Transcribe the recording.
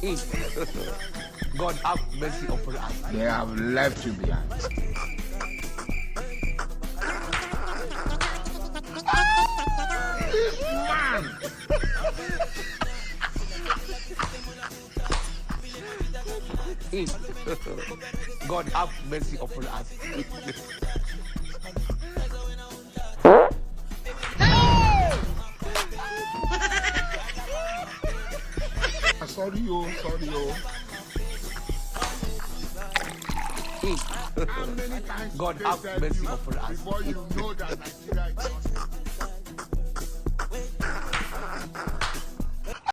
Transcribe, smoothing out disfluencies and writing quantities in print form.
God have mercy upon us. They have left you behind. God have mercy upon us. Sorry, oh. God have mercy upon us. Before you know that Nigeria is